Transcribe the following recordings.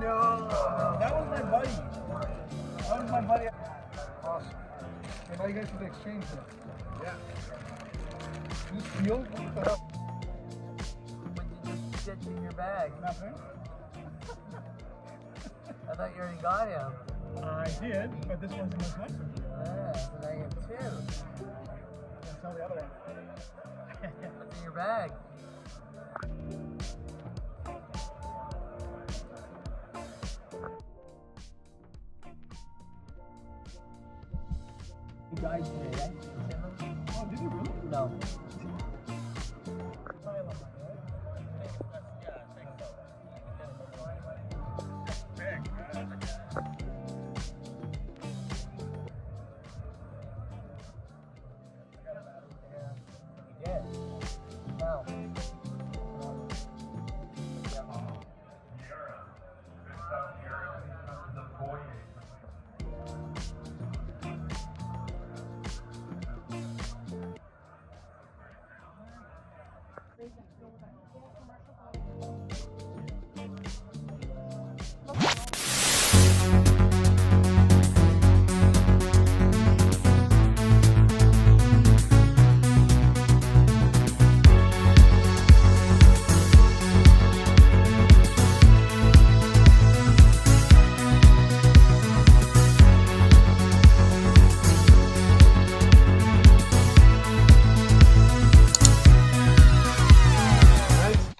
No. That was my buddy. That was my buddy. Awesome. And now you guys can exchange them. Yeah. You steal? What the hell? What did you get in your bag? Nothing. I thought you already got him. I did, but this one's in my country. Yeah, so now you have two. Can't tell the other one. What's in your bag? You died today, eh? Oh, did you really? No.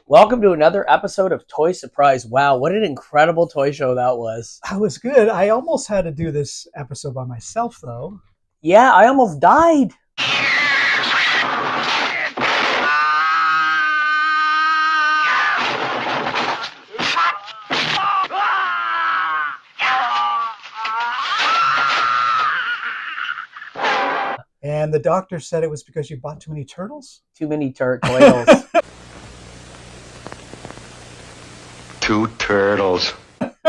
Welcome to another episode of Toy Surprise. Wow, what an incredible toy show that was. That was good. I almost had to do this episode by myself, though. Yeah, I almost died. And the doctor said it was because you bought too many turtles? Too many turtles. Two turtles.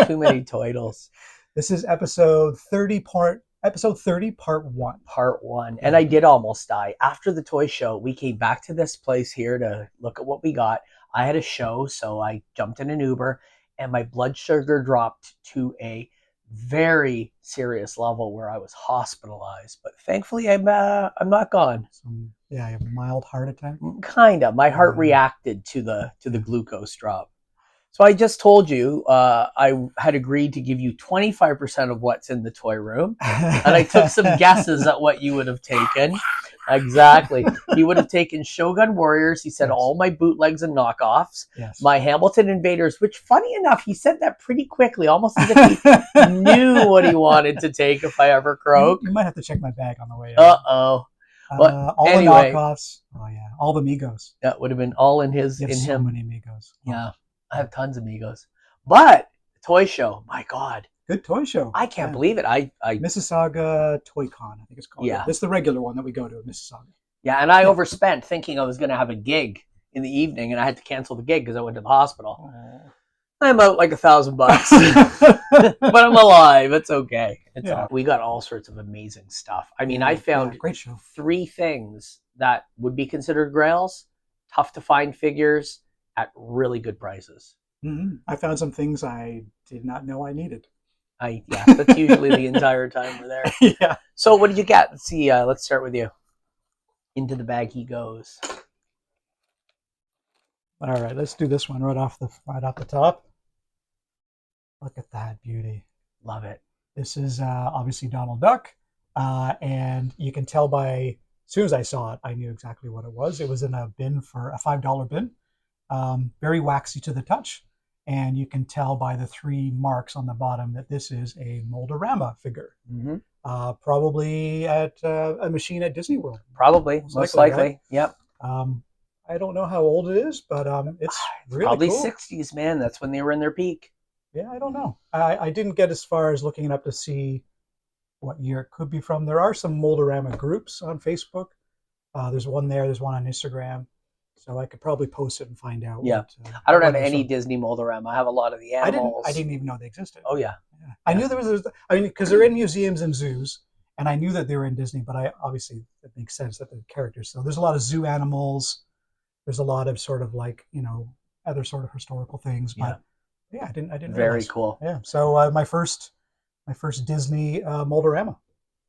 Too many turtles. This is episode 30, part 1. Part 1. And I did almost die. After the toy show, we came back to this place here to look at what we got. I had a show, so I jumped in an Uber, and my blood sugar dropped to a very serious level where I was hospitalized. But thankfully, I'm not gone. Yeah, you have a mild heart attack? Kinda. My heart reacted to the glucose drop. So I just told you I had agreed to give you 25% of what's in the toy room. And I took some guesses at what you would have taken. Exactly. He would have taken Shogun Warriors. He said all my bootlegs and knockoffs. Yes. My Hamilton Invaders, which funny enough, he said that pretty quickly, almost as if he knew what he wanted to take if I ever croaked. You might have to check my bag on the way out. Uh-oh. All anyway, the knockoffs. Oh, yeah. All the Migos. That would have been all in his. You have in so him. many Migos. Oh. Yeah. I have tons of Migos. But the toy show, my God. Good toy show. I can't believe it. I Mississauga Toy Con, I think it's called. Yeah. This is the regular one that we go to at Mississauga. Yeah, and I overspent thinking I was going to have a gig in the evening, and I had to cancel the gig because I went to the hospital. I'm out like $1,000, but I'm alive. It's okay. We got all sorts of amazing stuff. I mean, I found great show. 3 things that would be considered grails, tough to find figures at really good prices. Mm-hmm. I found some things I did not know I needed. That's usually the entire time we're there. Yeah. So what did you get? Let's see. Let's start with you. Into the bag he goes. All right, let's do this one right off the top. Look at that beauty. Love it. This is obviously Donald Duck, and you can tell as soon as I saw it, I knew exactly what it was. It was in a bin for a $5 bin. Very waxy to the touch, and you can tell by the 3 marks on the bottom that this is a Mold-A-Rama figure. Mm-hmm. Probably at a machine at Disney World. Probably, most likely. Right? Yep. I don't know how old it is, but it's really probably cool. 60s, man. That's when they were in their peak. Yeah, I don't know. I didn't get as far as looking it up to see what year it could be from. There are some Mold-A-Rama groups on Facebook. There's one there. There's one on Instagram. So I could probably post it and find out. Yeah. What, I don't have any Disney Mold-A-Rama. I have a lot of the animals. I didn't even know they existed. Oh, yeah. I knew there was, because they're in museums and zoos, and I knew that they were in Disney, but obviously it makes sense that they're characters. So there's a lot of zoo animals. There's a lot of sort of like, other sort of historical things. But Yeah, I didn't Very realize. cool. Yeah. So my first Disney Moldorama.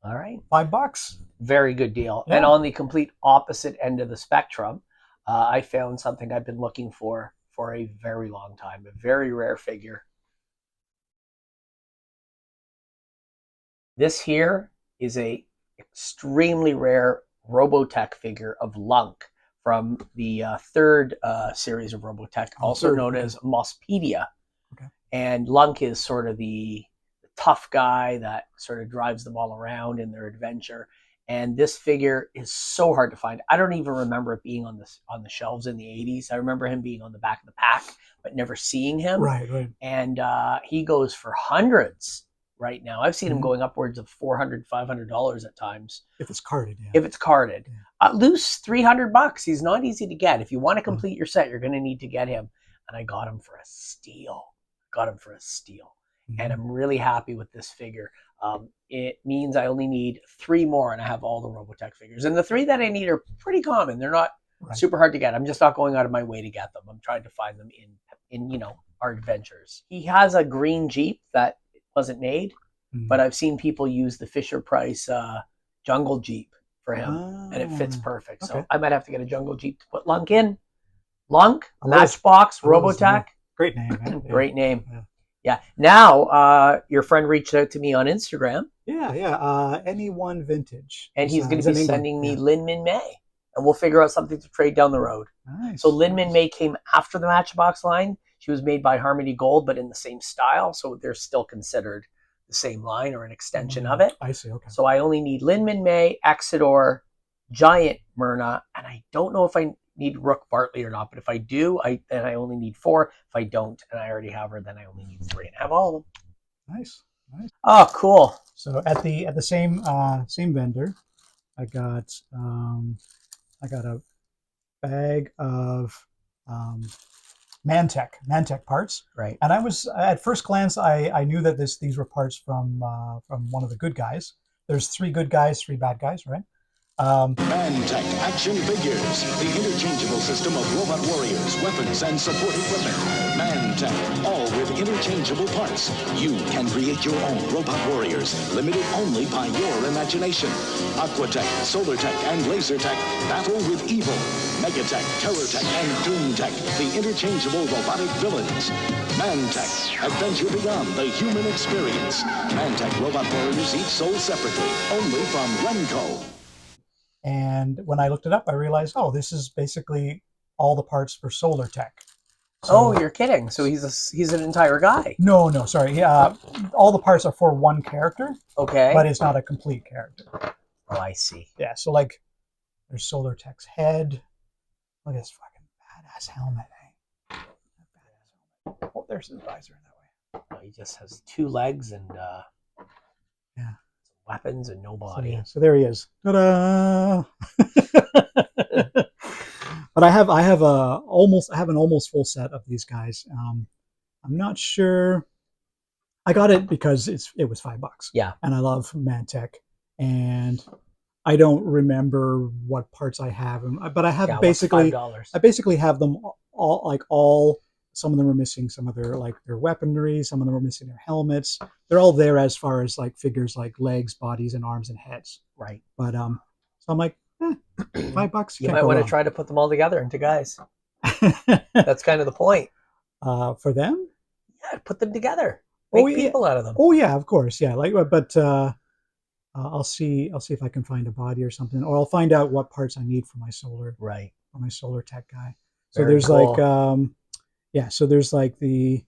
All right. $5. Very good deal. Yeah. And on the complete opposite end of the spectrum, I found something I've been looking for a very long time, a very rare figure. This here is a extremely rare Robotech figure of Lunk from the third series of Robotech, also known as Mospedia. Okay. And Lunk is sort of the tough guy that sort of drives them all around in their adventure. And this figure is so hard to find. I don't even remember it being on the shelves in the 80s. I remember him being on the back of the pack, but never seeing him. Right. And he goes for hundreds right now. I've seen him going upwards of $400, $500 at times. If it's carded, yeah. If it's carded. Yeah. Loose $300. He's not easy to get. If you want to complete your set, you're going to need to get him. And I got him for a steal. And I'm really happy with this figure. It means I only need 3 more, and I have all the Robotech figures. And the 3 that I need are pretty common. They're not super hard to get. I'm just not going out of my way to get them. I'm trying to find them in our adventures. He has a green Jeep that wasn't made, but I've seen people use the Fisher-Price Jungle Jeep for him, and it fits perfect. So I might have to get a Jungle Jeep to put Lunk in. Lunk, Matchbox, Robotech. Great name, man. Great name. Yeah. Now, your friend reached out to me on Instagram. Yeah. Anyone Vintage. And he's going to be sending me Lin Min May. And we'll figure out something to trade down the road. Nice. So Lin Min May came after the Matchbox line. She was made by Harmony Gold, but in the same style. So they're still considered the same line or an extension of it. I see, okay. So I only need Lin Min May, Exodor, Giant Myrna, and I don't know if I need Rook Bartley or not, but if I do, then I only need 4. If I don't, and I already have her, then I only need 3, and I have all of them. Nice. Oh, cool. So at the same vendor, I got a bag of ManTech parts. Right. And I was, at first glance, I knew that these were parts from one of the good guys. There's 3 good guys, 3 bad guys, right? ManTech action figures, the interchangeable system of robot warriors, weapons, and support equipment. ManTech, all with interchangeable parts. You can create your own robot warriors, limited only by your imagination. Aquatech, Solartech, and Lasertech battle with evil. Megatech, Terrortech, and Doomtech, the interchangeable robotic villains. ManTech, adventure beyond the human experience. ManTech robot warriors each sold separately, only from Renco. And when I looked it up, I realized, this is basically all the parts for Solartech. So, you're kidding. So he's an entire guy. No, sorry. All the parts are for one character. Okay. But it's not a complete character. Oh, I see. Yeah, so like there's Solartech's head. Look at this fucking badass helmet, eh? Oh, there's his visor that way. Oh, he just has 2 legs and yeah, weapons and no body. So there he is. Ta-da! But I have an almost full set of these guys. I'm not sure. I got it because it was $5. Yeah. And I love ManTech, and I don't remember what parts I have, but I have basically $5. I basically have them all. Some of them are missing some of their weaponry. Some of them are missing their helmets. They're all there as far as like figures like legs, bodies, and arms and heads. Right. But so I'm like, $5. You might want to try to put them all together into guys. That's kind of the point. For them? Yeah, put them together. Make people out of them. Oh yeah, of course, yeah. But I'll see if I can find a body or something, or I'll find out what parts I need for my solar. Right. For my Solartech guy. So Very there's cool. so there's like the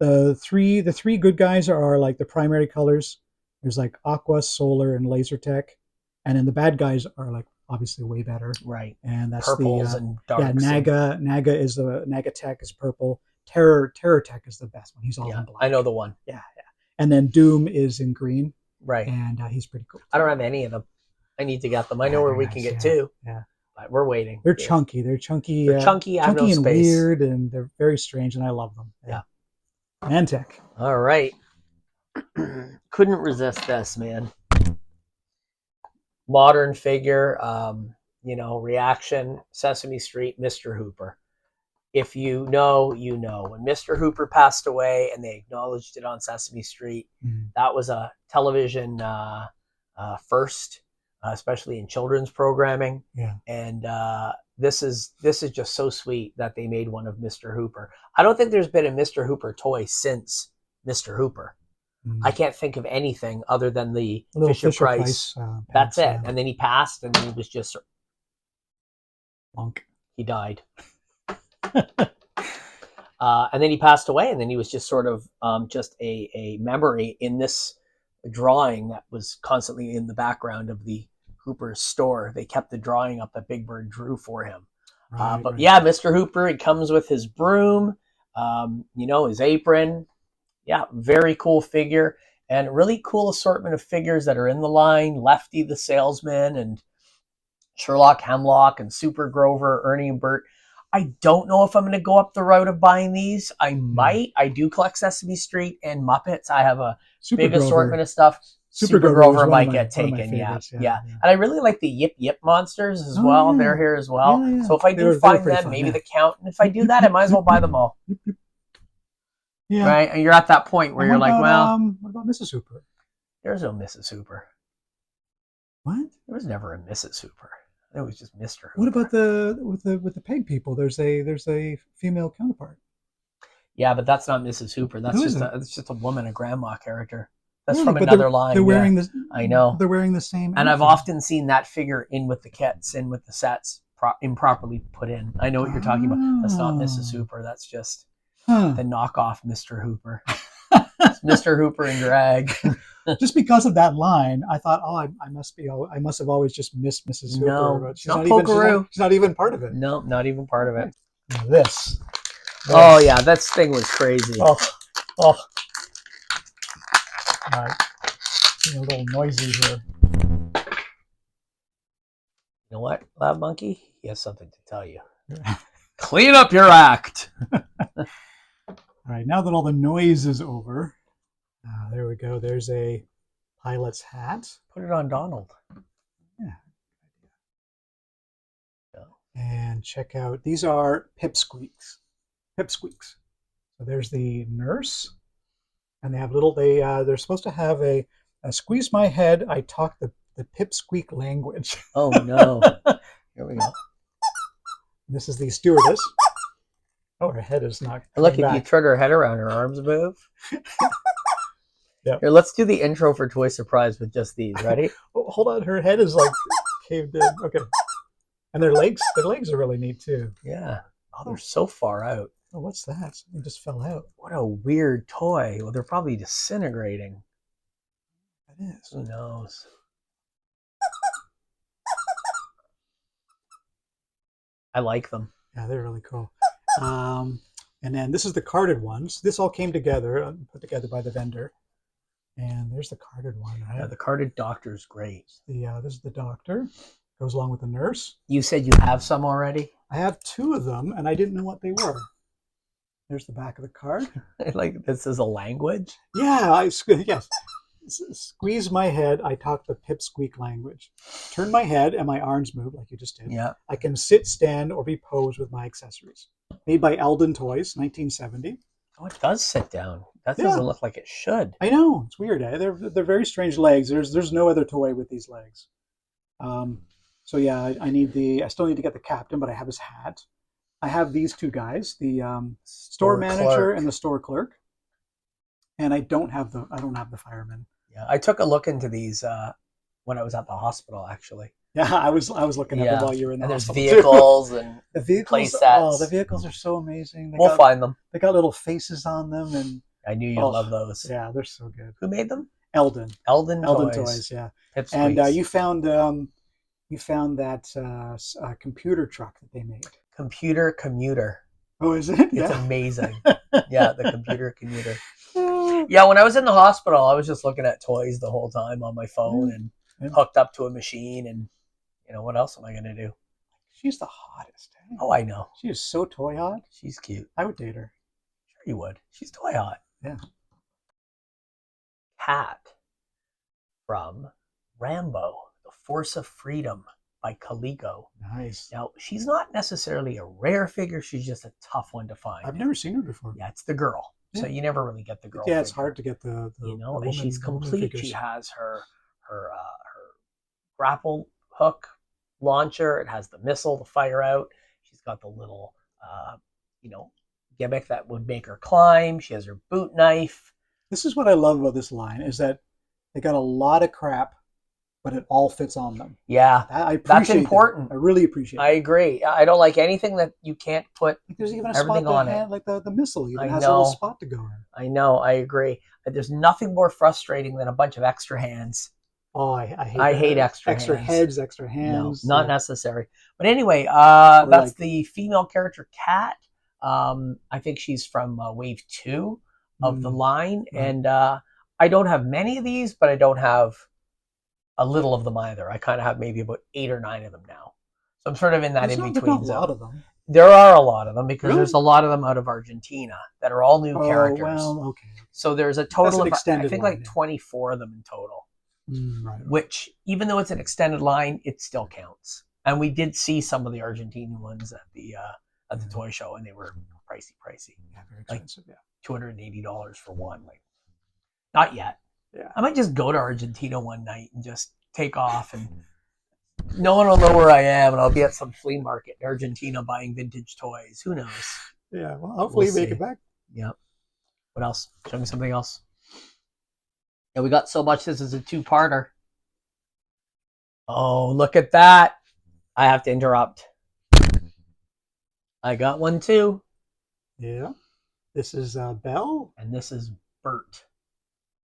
3 good guys are like the primary colors. There's like Aqua, Solar, and Lasertech, and then the bad guys are like obviously way better. Right. And that's purples and darks. Yeah, Naga is the Nagatech is purple. Terrortech is the best one. He's all in black. I know the one. Yeah. And then Doom is in green. Right. And he's pretty cool. I don't have any of them. I need to get them. I know where we can get 2. Yeah. But we're waiting. They're chunky. They're chunky. They're chunky. I have no and space. Weird, and they're very strange, and I love them. Yeah. ManTech. All right. Couldn't resist this, man. Modern figure, reaction, Sesame Street, Mr. Hooper. if you know, you know. When Mr. Hooper passed away and they acknowledged it on Sesame Street, that was a television first, especially in children's programming. Yeah. And this is just so sweet that they made one of Mr. Hooper. I don't think there's been a Mr. Hooper toy since Mr. Hooper. I can't think of anything other than the Fisher Price. That's it. And then he passed, and then he was just Lunk. He died. And then he passed away, and then he was just sort of just a memory in this drawing that was constantly in the background of the Hooper's store. They kept the drawing up that Big Bird drew for him. But yeah, Mr. Hooper, he comes with his broom, his apron. Yeah, very cool figure, and really cool assortment of figures that are in the line. Lefty the salesman, and Sherlock Hemlock, and Super Grover, Ernie and Bert. I don't know if I'm going to go up the route of buying these. I might. I do collect Sesame Street and Muppets. I have a big assortment of stuff. Super Grover might get taken. Yeah. And I really like the Yip Yip monsters as well. Yeah. They're here as well. Yeah. So if I do find them, maybe the count. And if I do that, I might as well buy them all. Yeah. Right? And you're at that point where you're like, well. What about Mrs. Hooper? There's no Mrs. Hooper. What? There was never a Mrs. Hooper. It was just Mr. Hooper. What about with the peg people? There's a female counterpart. Yeah, but that's not Mrs. Hooper. That's just a woman, a grandma character. That's from another line. They're wearing this. I know. They're wearing the same. And I've often seen that figure in with the kits, in with the sets, improperly put in. I know what you're talking about. That's not Mrs. Hooper. That's just the knockoff Mr. Hooper. It's Mr. Hooper in drag. Just because of that line, I thought, I must have always just missed Mrs. Hooper. No, but she's not even part of it. No, not even part of it. Now this. Oh yeah, that thing was crazy. Oh. All right. A little noisy here. You know what, Lab Monkey? He has something to tell you. Clean up your act. All right, now that all the noise is over, there we go. There's a pilot's hat. Put it on Donald. Yeah. And check out, these are Pipsqueaks. Pipsqueaks. So there's the nurse, and they have they're supposed to have a squeeze my head, I talk the Pipsqueak language. Oh no. Here we go. This is the stewardess. Oh, her head is not. Look, if you turn her head around, her arms move. Yeah. Here, let's do the intro for Toy Surprise with just these. Ready? Oh, hold on, her head is like caved in. Okay. And their legs are really neat too. Yeah. Oh, they're so far out. Oh, what's that? Something just fell out. What a weird toy. Well, they're probably disintegrating. It is. Who knows? I like them. Yeah, they're really cool. And then this is the carded ones. This all came together, put together by the vendor. And there's the carded one, right? Yeah, the carded doctor's great. This is the doctor. Goes along with the nurse. You said you have some already? I have 2 of them, and I didn't know what they were. There's the back of the card. Like, this is a language? Yeah, yes. Squeeze my head, I talk the Pipsqueak language. Turn my head, and my arms move, like you just did. Yeah. I can sit, stand, or be posed with my accessories. Made by Elden Toys, 1970. Oh, it does sit down. That doesn't look like it should. I know, it's weird. Eh? They're very strange legs. There's no other toy with these legs. So yeah, I still need to get the captain, but I have his hat. I have these 2 guys, the store manager and the store clerk. And I don't have the fireman. Yeah, I took a look into these when I was at the hospital, actually. Yeah, I was looking at them while you were in the hospital. There's vehicles and the vehicles, play sets. Oh, the vehicles are so amazing. We'll find them. They got little faces on them, and I knew you'd love those. Yeah, they're so good. Who made them? Elden Toys. Yeah. Pipsqueaks. And you found that computer truck that they made. Computer commuter. Oh, is it? It's amazing. Yeah, the computer commuter. Yeah, when I was in the hospital, I was just looking at toys the whole time on my phone and hooked up to a machine. And, what else am I going to do? She's the hottest. Eh? Oh, I know. She is so toy hot. She's cute. I would date her. Sure you would. She's toy hot. Yeah. Cat from Rambo, The Force of Freedom by Caligo. Nice. Now, she's not necessarily a rare figure. She's just a tough one to find. I've never seen her before. Yeah, it's the girl. Yeah. So you never really get the girl. Yeah, it's figure, hard to get the you know, the and she's woman complete. figures. She has her grapple hook launcher. It has the missile to fire out. She's got the little, gimmick that would make her climb. She has her boot knife. This is what I love about this line, is that they got a lot of crap, but it all fits on them. Yeah, I appreciate that's important. That. I really appreciate I agree. I don't like anything that you can't put Like there's even a everything spot on that it. had, like the missile even I has a little know. spot to go in. I know, I agree. There's nothing more frustrating than a bunch of extra hands. Oh, I hate I that. hate extra heads, extra No, hands. not necessary. But anyway, Or that's like- the female character Cat. I think she's from wave 2 of the line. Right. And I don't have many of these, but I don't have a little of them either. I kind of have maybe about 8 or 9 of them now. So I'm sort of in that There's in-between not a zone. lot of them. There are a lot of them because Really? there's a lot of them out of Argentina that are all new characters. Well, okay. So there's a total an of, I extended think, line, like yeah. 24 of them in total. Right. Which, even though it's an extended line, it still counts. And we did see some of the Argentinian ones at the toy show, and they were pricey. Yeah, very like- expensive. Yeah. $280 for one. Like, not yet. Yeah. I might just go to Argentina one night and just take off, and no one will know where I am, and I'll be at some flea market in Argentina buying vintage toys. Who knows? Yeah. Well, hopefully We'll you make see. it back. Yep. What else? Show me something else. Yeah, we got so much. This is a 2-parter. Oh, look at that. I have to interrupt. I got one too. Yeah. This is Belle. And this is Bert.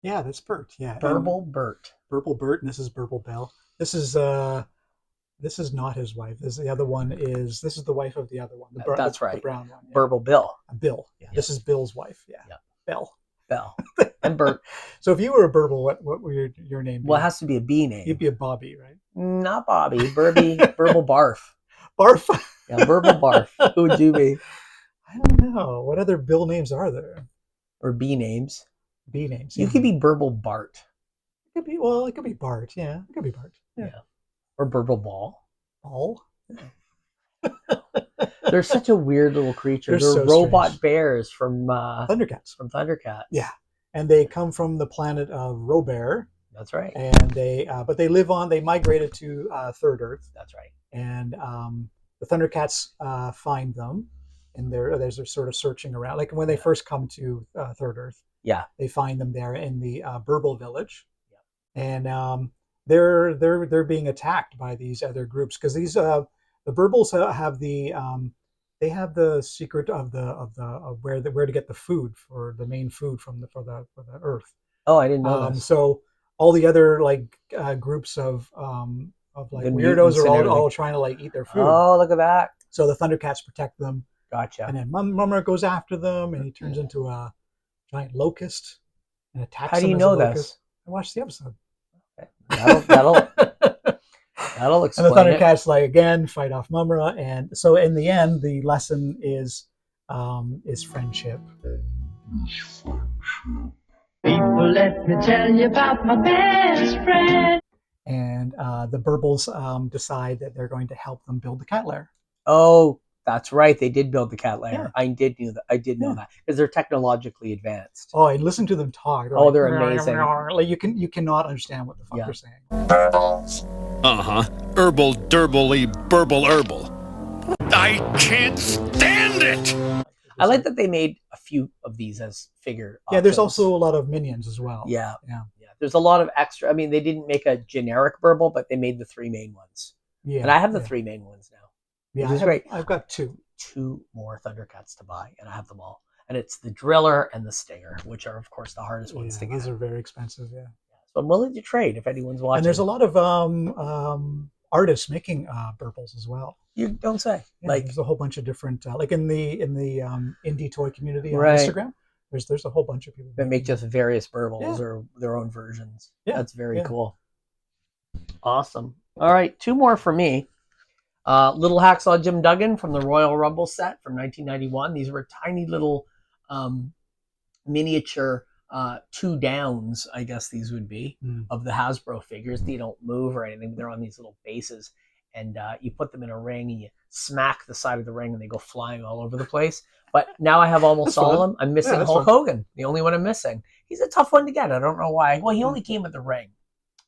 Yeah, that's Bert. Yeah. Berbal Bert. Berbal Bert, and this is Berbal Belle. This is not his wife. This the other one is. This is the wife of the other one. That's the right. brown one. Yeah. Berbal Bill. Bill. Yeah. Yeah. This is Bill's wife. Yeah. Yeah. Belle. Bell. And Bert. So if you were a Berbal, what would your name be? Well, it has to be a B name. You'd be a Bobby, right? Not Bobby. Berbal Barf. Barf. Yeah, Berbal Barf. Who would you be? I don't know. What other Bill names are there? Or B names. B names. You could be Berbal Bart. It could be. Well, it could be Bart. Yeah, it could be Bart. Yeah. Yeah. Or Berbal Ball. Ball. They're such a weird little creature. They're They're so robot strange. bears from Thundercats. Thundercats. Yeah. And they come from the planet of Robert, That's right. and but they live on. They migrated to Third Earth, That's right. and the Thundercats find them, and they're sort of searching around. Like when they first come to Third Earth, Yeah. they find them there in the Berbal village, and they're being attacked by these other groups because these the Berbals have the secret of where to get the food for the main food for the Earth. Oh, I didn't know this. So all the other groups of like The weirdos mutants are and everything. all trying to like eat their food. Oh, look at that. So the Thundercats protect them, Gotcha. and then Mumra goes after them, and he turns into a giant locust and attacks How do them you as know a this? locust. I watched the episode. That'll And the explain it. Thundercats again fight off Mumra, and so in the end, the lesson is friendship. People, let me tell you about my best friend. And the Berbals decide that they're going to help them build the cat lair. Oh, that's right. They did build the cat lair. Yeah. I did know that. I did know Yeah. that because they're technologically advanced. Oh, and listen to them talk. Oh, they're amazing. Like you cannot understand what the fuck Yeah. they're saying. Herbal, derbally, burble, herbal. I can't stand it! I like that they made a few of these as figure. Yeah, there's options. also a lot of minions as well. Yeah. Yeah. There's a lot of extra. I mean, they didn't make a generic Burble, but they made the 3 main ones. Yeah. And I have the yeah. 3 main ones now. Yeah, which is I have, great. I've got 2. 2 more Thundercats to buy, and I have them all. And it's the Driller and the Stinger, which are, of course, the hardest ones to Yeah, get. those are very expensive. Yeah. So I'm willing to trade if anyone's watching. And there's a lot of artists making Berbals as well. You don't say. Yeah, Like, there's a whole bunch of different like in the indie toy community on Right. Instagram. There's a whole bunch of people that make just various Burbles Yeah. or their own versions. Yeah, That's very yeah. cool. Awesome. All right, 2 more for me. Little Hacksaw Jim Duggan from the Royal Rumble set from 1991. These were tiny little miniature 2 downs, I guess these would be, Mm. of the Hasbro figures. They don't move or anything. They're on these little bases. and you put them in a ring and you smack the side of the ring and they go flying all over the place. But now I have almost That's all fun. of them. I'm missing Yeah, that's Hulk fun. Hogan, the only one I'm missing. He's a tough one to get. I don't know why. Well, he only came with the ring.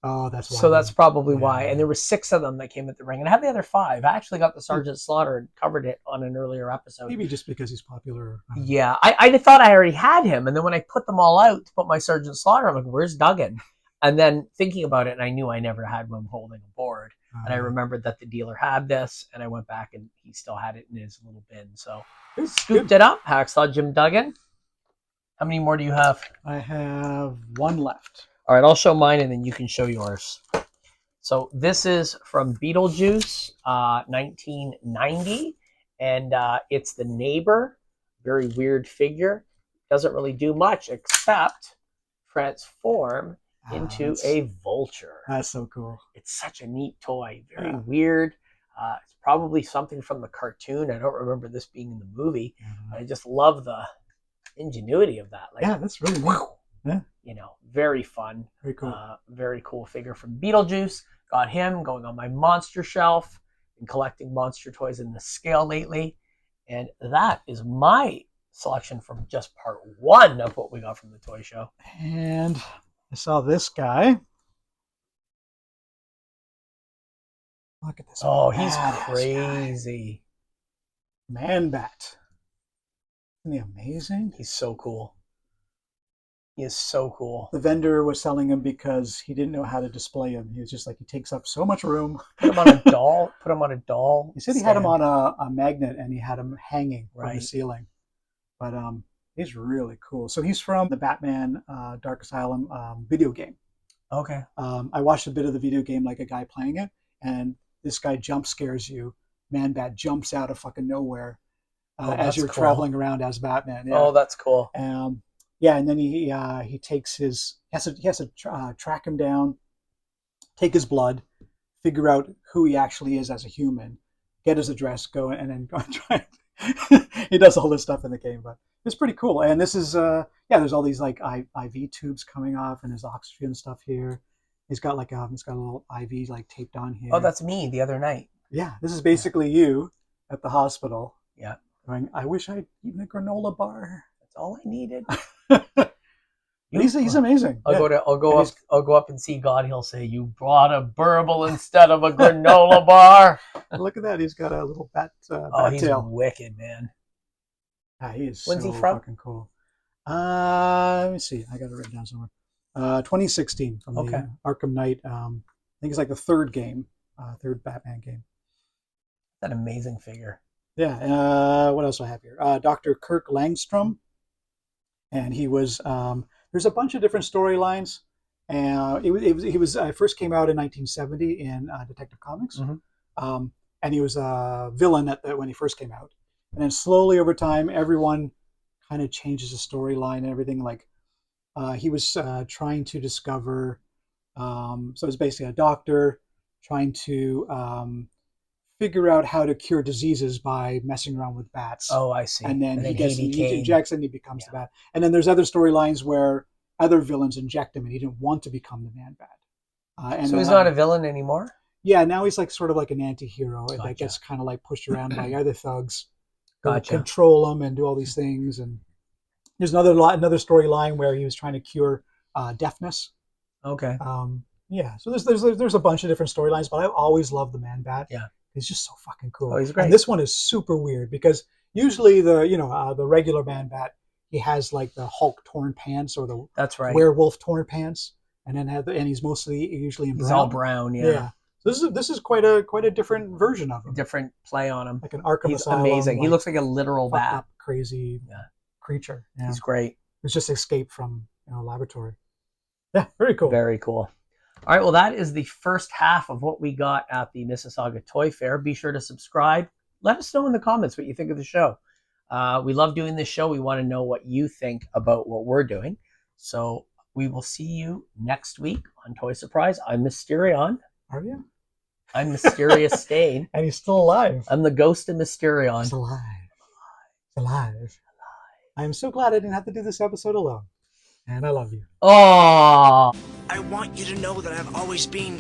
Oh, that's why. So that's probably why. Yeah. And there were 6 of them that came with the ring. And I have the other 5. I actually got the Sergeant Slaughter and covered it on an earlier episode. Maybe just because he's popular. Yeah, I thought I already had him. And then when I put them all out to put my Sergeant Slaughter, I'm like, where's Duggan? And then thinking about it, and I knew I never had one holding a board. And I remembered that the dealer had this, and I went back and he still had it in his little bin. So scooped it up. Hacksaw Jim Duggan. How many more do you have? I have 1 left. All right, I'll show mine and then you can show yours. So this is from Beetlejuice, 1990, and it's the neighbor. Very weird figure. Doesn't really do much except transform into a vulture. That's so cool. It's such a neat toy. Very weird. It's probably something from the cartoon. I don't remember this being in the movie. I just love the ingenuity of that. Like, yeah, that's really neat. Yeah. You know, very fun. Very cool. Very cool figure from Beetlejuice. Got him going on my monster shelf. Been collecting monster toys in the scale lately. And that is my selection from just part 1 of what we got from the toy show. And I saw this guy. Look at this. Oh, he's badass crazy. guy. Man-Bat. Isn't he amazing? He's so cool. He is so cool. The vendor was selling him because he didn't know how to display him. He was just like, he takes up so much room. Put him on a doll. Put him on a doll. He said he had him on a magnet and he had him hanging from the ceiling. But he's really cool. So he's from the Batman Dark Asylum video game. Okay. I watched a bit of the video game, like a guy playing it, and this guy jump scares you. Man-Bat jumps out of fucking nowhere as you're traveling around as Batman. Yeah. Oh, that's cool. Yeah, and then he takes his he has to track him down, take his blood, figure out who he actually is as a human, get his address, go and then go and try. He does all this stuff in the game, but it's pretty cool. And this is there's all these like IV tubes coming off and his oxygen stuff here. He's got like he's got a little IV like taped on here. Oh, that's me the other night. Yeah, this is basically you at the hospital. Yeah. Going, I wish I'd eaten a granola bar. That's all I needed. He's amazing. I'll go up and see God. He'll say, "You brought a burble instead of a granola bar." Look at that. He's got a little bat he's tail. wicked, man. He is When's so he from? fucking cool. Let me see. I got it written down somewhere. 2016 from the Arkham Knight. I think it's like the third Batman game. That amazing figure. Yeah. What else do I have here? Dr. Kirk Langstrom. And he was, there's a bunch of different storylines. He was first came out in 1970 in Detective Comics. Mm-hmm. And he was a villain when he first came out. And then slowly over time, everyone kind of changes the storyline and everything. Like he was trying to discover, so it was basically a doctor trying to figure out how to cure diseases by messing around with bats. Oh, I see. And then he injects and he becomes the bat. And then there's other storylines where other villains inject him and he didn't want to become the Man-Bat. So he's not a villain anymore? Yeah, now he's like sort of like an anti-hero that gets kind of like pushed around by other thugs who control him and do all these things. And there's another storyline where he was trying to cure deafness. Okay. Yeah, so there's a bunch of different storylines, but I always loved the Man-Bat. Yeah. He's just so fucking cool. Oh, he's great. And this one is super weird because usually the regular Man-Bat, he has like the Hulk torn pants or the werewolf torn pants, and then he's usually in brown. He's all brown, yeah. So this is quite a different version of him. Different play on him. Like an Arkham Asylum. He's amazing. He looks like a literal bat. Up, crazy creature. Yeah. He's great. He's just escaped from a laboratory. Yeah, very cool. Very cool. All right, well, that is the first half of what we got at the Mississauga Toy Fair. Be sure to subscribe. Let us know in the comments what you think of the show. We love doing this show. We want to know what you think about what we're doing. So we will see you next week on Toy Surprise. I'm Mysterion. Are you? I'm Mysterious Stain. And he's still alive. I'm the ghost of Mysterion. He's alive. He's alive. I am so glad I didn't have to do this episode alone. And I love you. Oh. I want you to know that I've always been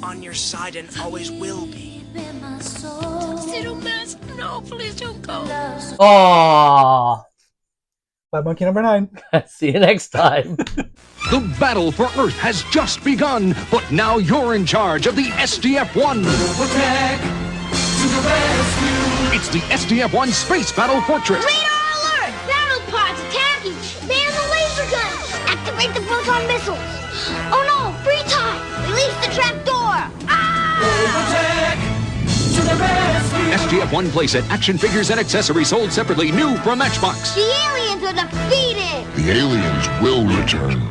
on your side and always will be. Little mouse, no, please don't go. Oh, Labmonkey number 9. see you next time. The battle for Earth has just begun, but now you're in charge of the SDF-1. Robotech to the rescue. It's the SDF-1 Space Battle Fortress. Radar alert! Battle pods attacking! Man the laser guns! Activate the proton missiles! Oh no! Free time! Release the trap door! Robotech to the rescue. SDF-1 playset, action figures, and accessories sold separately, new from Matchbox. The aliens are defeated! The aliens will return.